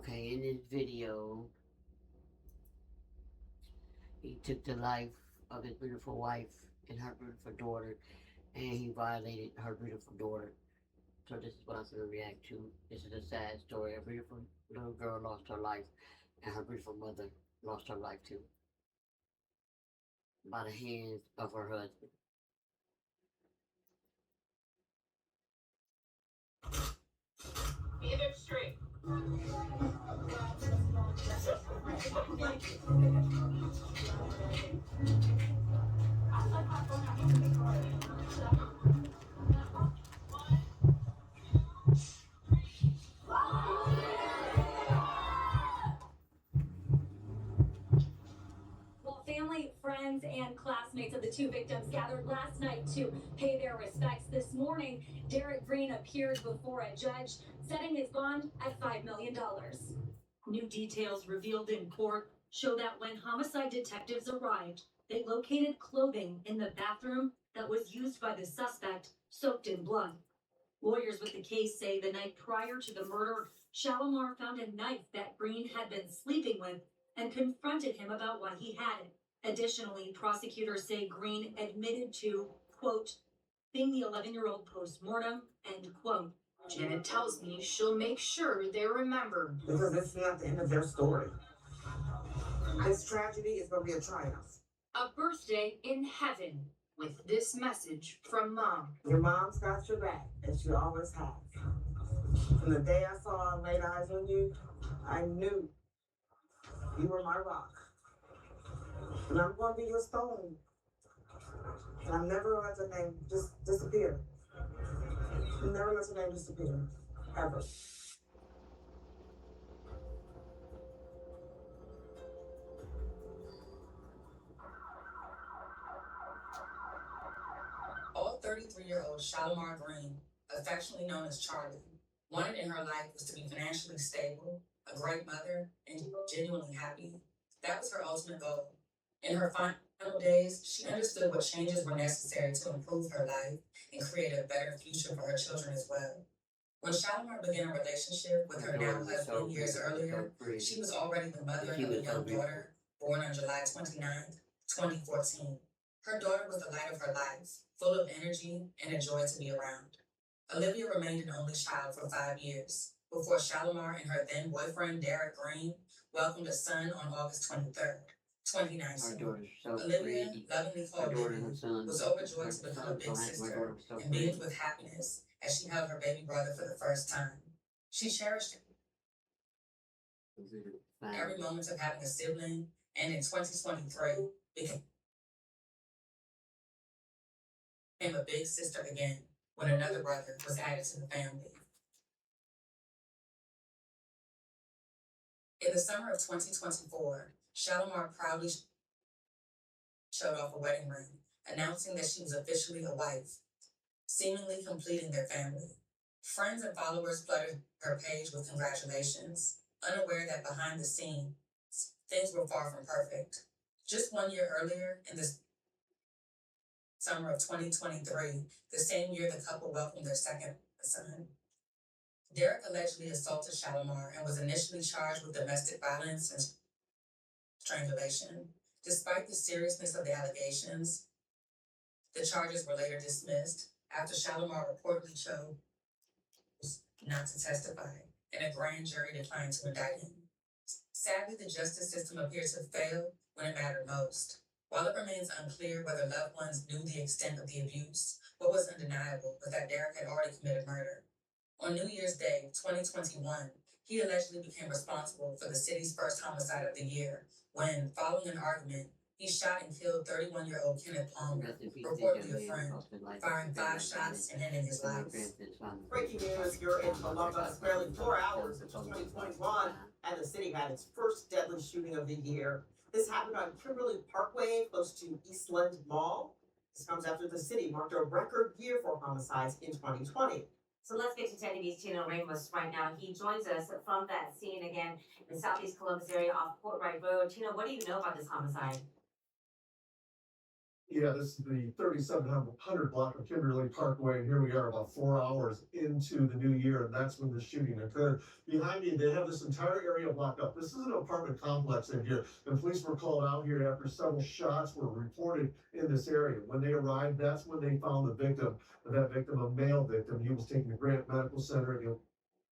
Okay, in this video, he took the life of his beautiful wife and her beautiful daughter, and he violated her beautiful daughter. So this is what I'm going to react to. This is a sad story. A beautiful little girl lost her life, and her beautiful mother lost her life too, by the hands of her husband. Either straight. Well, family, friends, and classmates of the two victims gathered last night to pay their respects. This morning, Derek Green appeared before a judge, setting his bond at $5 million. New details revealed in court show that when homicide detectives arrived, they located clothing in the bathroom that was used by the suspect, soaked in blood. Lawyers with the case say the night prior to the murder, Shalimar found a knife that Green had been sleeping with and confronted him about why he had it. Additionally, prosecutors say Green admitted to, quote, being the 11-year-old post-mortem, end quote. Janet tells me she'll make sure they're remembered. Because it's not the end of their story. This tragedy is going to be a triumph. A birthday in heaven with this message from Mom. Your mom's got your back, as she always has. From the day I saw and laid eyes on you, I knew you were my rock. And I'm going to be your stone. And I'm never going to let your name just disappear. Never let your name disappear. Ever. All 33-year-old Shalimar Green, affectionately known as Charlie, wanted in her life was to be financially stable, a great mother, and genuinely happy. That was her ultimate goal. In her final days, she understood what changes were necessary to improve her life and create a better future for her children as well. When Shalimar began a relationship with her now husband years earlier, she was already the mother of a young daughter born on July 29th, 2014. Her daughter was the light of her life, full of energy and a joy to be around. Olivia remained an only child for 5 years, before Shalimar and her then boyfriend Derek Green welcomed a son on August 23rd, 2019. Olivia, lovingly called Baby, was overjoyed to become a big sister and beamed with happiness as she held her baby brother for the first time. She cherished every moment of having a sibling, and in 2023 became a big sister again when another brother was added to the family. In the summer of 2024, Shalimar proudly showed off a wedding ring, announcing that she was officially a wife, seemingly completing their family. Friends and followers flooded her page with congratulations, unaware that behind the scenes, things were far from perfect. Just 1 year earlier, in the summer of 2023, the same year the couple welcomed their second son, Derek allegedly assaulted Shalimar and was initially charged with domestic violence and strangulation. Despite the seriousness of the allegations, the charges were later dismissed after Shalimar reportedly chose not to testify, and a grand jury declined to indict him. Sadly, the justice system appears to fail when it mattered most. While it remains unclear whether loved ones knew the extent of the abuse, what was undeniable was that Derek had already committed murder. On New Year's Day, 2021, he allegedly became responsible for the city's first homicide of the year when, following an argument, he shot and killed 31-year-old Kenneth Palmer, reportedly a friend, firing 5 shots and ending his life. Breaking news, you're in Columbus, barely 4 hours into 2021, and the city had its first deadly shooting of the year. This happened on Kimberly Parkway, close to Eastland Mall. This comes after the city marked a record year for homicides in 2020. So let's get to 10 TV's Tino Ramos right now. He joins us from that scene again in the Southeast Columbus area off Port Wright Road. Tino, what do you know about this homicide? Yeah, this is the 3700 block of Kimberly Parkway, and here we are about 4 hours into the new year, and that's when the shooting occurred. Behind me, they have this entire area blocked up. This is an apartment complex in here, and police were called out here after several shots were reported in this area. When they arrived, that's when they found the victim. That victim, a male victim, he was taken to Grant Medical Center, and he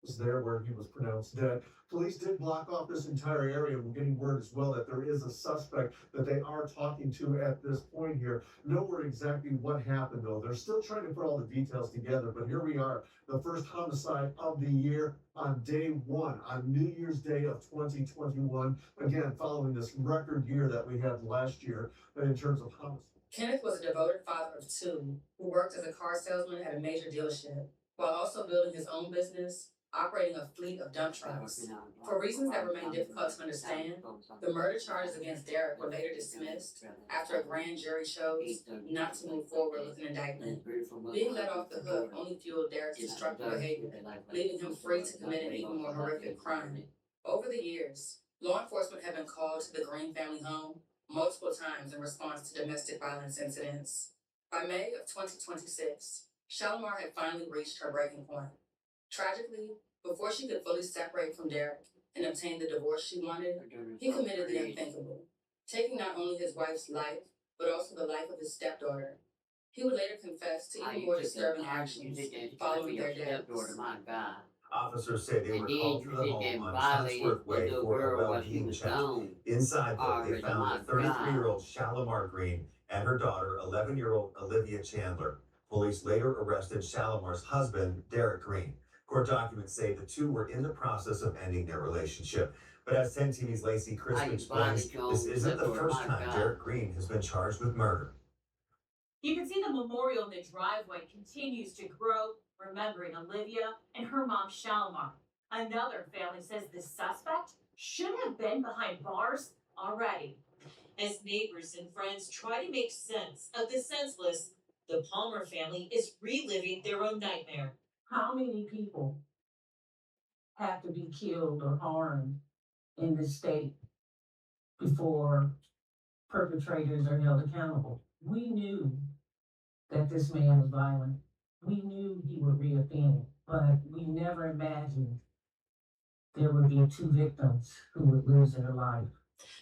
was there where he was pronounced dead. Police did block off this entire area. We're getting word as well that there is a suspect that they are talking to at this point here. Nowhere exactly what happened though. They're still trying to put all the details together, but here we are, the first homicide of the year on day one, on New Year's Day of 2021. Again, following this record year that we had last year in terms of homicide. Kenneth was a devoted father of two who worked as a car salesman at a major dealership while also building his own business, operating a fleet of dump trucks. For reasons that remain difficult to understand, the murder charges against Derek were later dismissed after a grand jury chose not to move forward with an indictment. Being let off the hook only fueled Derek's destructive behavior, leaving him free to commit an even more horrific crime. Over the years, law enforcement have been called to the Green family home multiple times in response to domestic violence incidents. By May of 2026, Shalimar had finally reached her breaking point. Tragically, before she could fully separate from Derek and obtain the divorce she wanted, he committed the unthinkable, taking not only his wife's life, but also the life of his stepdaughter. He would later confess to even more disturbing actions following their deaths. Officers say they were called to the home on Chatsworth Way for a well-being check. Inside, though, they found 33-year-old Shalimar Green and her daughter, 11-year-old Olivia Chandler. Police later arrested Shalimar's husband, Derek Green. Court documents say the two were in the process of ending their relationship. But as 10 TV's Lacey Crispin explains, this isn't the first time Derek Green has been charged with murder. You can see the memorial in the driveway continues to grow, remembering Olivia and her mom, Shalimar. Another family says the suspect should have been behind bars already. As neighbors and friends try to make sense of the senseless, the Palmer family is reliving their own nightmare. How many people have to be killed or harmed in this state before perpetrators are held accountable? We knew that this man was violent. We knew he would reoffend, but we never imagined there would be two victims who would lose their life.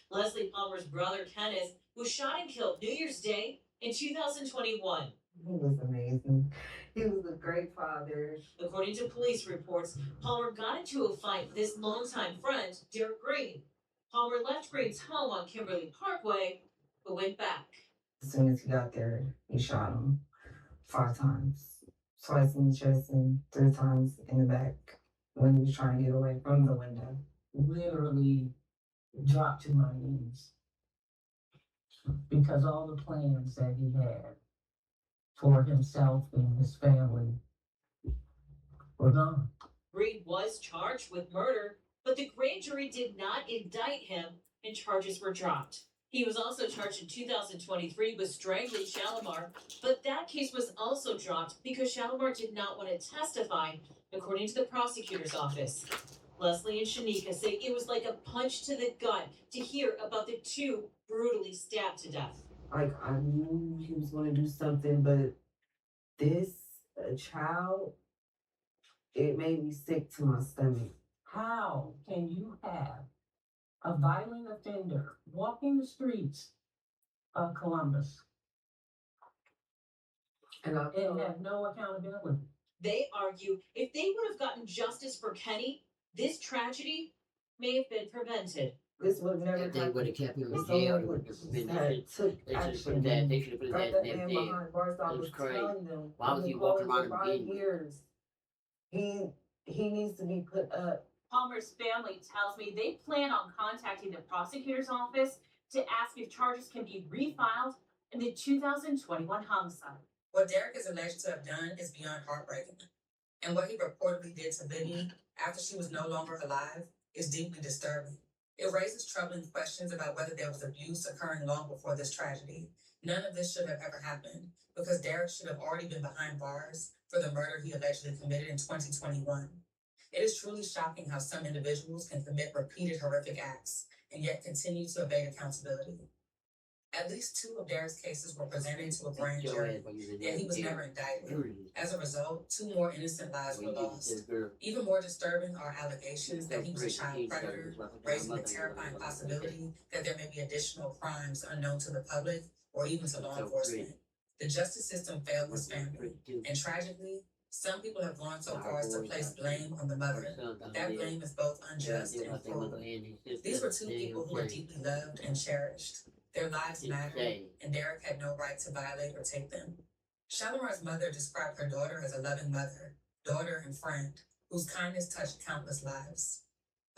Leslie Palmer's brother, Kenneth, was shot and killed New Year's Day in 2021. He was amazing. He was a great father. According to police reports, Palmer got into a fight with his longtime friend, Derek Green. Palmer left Green's home on Kimberly Parkway, but went back. As soon as he got there, he shot him 5 times. Twice in the chest and 3 times in the back when he was trying to get away from the window. Literally dropped to my knees because all the plans that he had for himself and his family were gone. Green was charged with murder, but the grand jury did not indict him and charges were dropped. He was also charged in 2023 with strangling Shalimar, but that case was also dropped because Shalimar did not want to testify, according to the prosecutor's office. Leslie and Shanika say it was like a punch to the gut to hear about the two brutally stabbed to death. Like, I knew he was going to do something, but this, a child, it made me sick to my stomach. How can you have a violent offender walking the streets of Columbus and have no accountability? They argue if they would have gotten justice for Kenny, this tragedy may have been prevented. This would never If they would have kept him in Someone jail, it would would have been have that. took They should have action. put that. They should have put Got that that in man that jail. behind bars. I It was was crazy. telling them. Why was I've he been walking calling around for and 5 beating? years. He needs to be put up. Palmer's family tells me they plan on contacting the prosecutor's office to ask if charges can be refiled in the 2021 homicide. What Derek is alleged to have done is beyond heartbreaking. And what he reportedly did to Biddy after she was no longer alive is deeply disturbing. It raises troubling questions about whether there was abuse occurring long before this tragedy. None of this should have ever happened because Derek should have already been behind bars for the murder he allegedly committed in 2021. It is truly shocking how some individuals can commit repeated horrific acts and yet continue to evade accountability. At least 2 of Derek's cases were presented to a grand Your jury, ass while you was in yet he was jail. never indicted. Period. As a result, 2 more innocent lives Well, were you did lost. this girl. Even more disturbing are allegations that he was a She child predator, raising the terrifying possibility that there may be additional crimes unknown to the public or even to law enforcement. The justice system failed this family, and tragically, some people have gone so far as to place blame on the mother, but that blame is both unjust and cruel. These were 2 people who were deeply loved and cherished. Their lives mattered, and Derek had no right to violate or take them. Shalimar's mother described her daughter as a loving mother, daughter, and friend, whose kindness touched countless lives.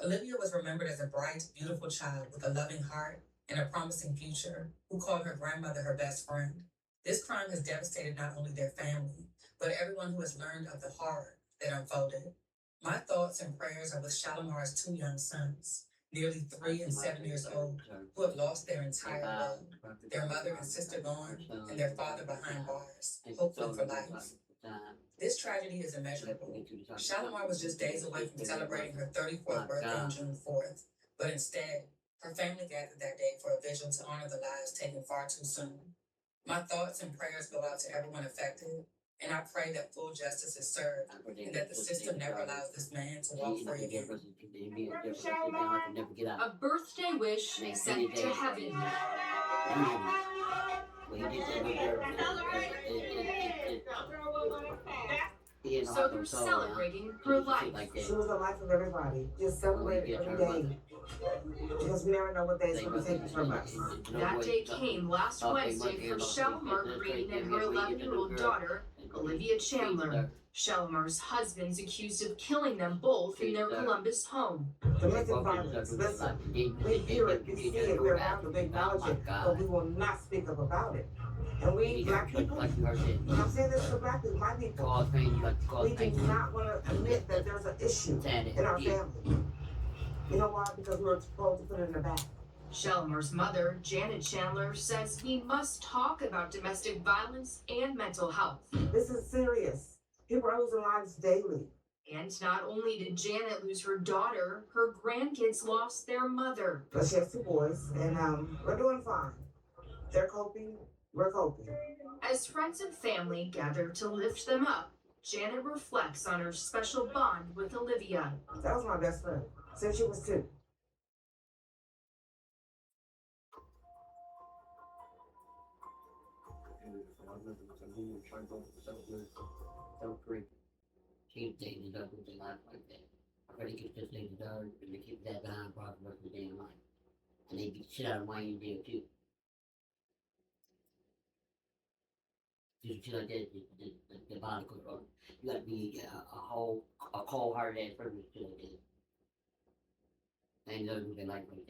Olivia was remembered as a bright, beautiful child with a loving heart and a promising future, who called her grandmother her best friend. This crime has devastated not only their family, but everyone who has learned of the horror that unfolded. My thoughts and prayers are with Shalimar's 2 young sons, nearly 3 and 7 years old, who have lost their entire world, their mother and sister gone, and their father behind bars, hoping for life. This tragedy is immeasurable. Shalimar was just days away from celebrating her 34th birthday on June 4th, but instead, her family gathered that day for a vigil to honor the lives taken far too soon. My thoughts and prayers go out to everyone affected, and I pray that full justice is served and that the system never allows this man to walk free again. A birthday wish sent to heaven. So they're celebrating her life. She was the life of everybody. Just celebrate every day. Because we never know what day is going to take from us. That day came last Wednesday for Shalimar Green and her 11-year-old daughter, Olivia Chandler. Shalimar's husband's accused of killing them both in their Columbus home. Domestic violence, listen, we hear it, we see it, we're around it, we acknowledge it, but we will not speak up about it. And we, black people, and I'm saying this to black people, my people, we do not want to admit that there's an issue in our family. You know why? Because we were told to put it in the back. Shalimar's mother, Janet Chandler, says we must talk about domestic violence and mental health. This is serious. People are losing lives daily. And not only did Janet lose her daughter, her grandkids lost their mother. But she has 2 boys, and we're doing fine. They're coping, we're coping. As friends and family gather to lift them up, Janet reflects on her special bond with Olivia. That was my best friend since she was 2. She dated up with a life like that. I really get this lady done and they keep that behind bars the rest of the damn life. And they beat the shit out of Wayne deal too. Do shit like that, the bond control. You gotta be a cold hearted ass person to do like that. And those who they like that.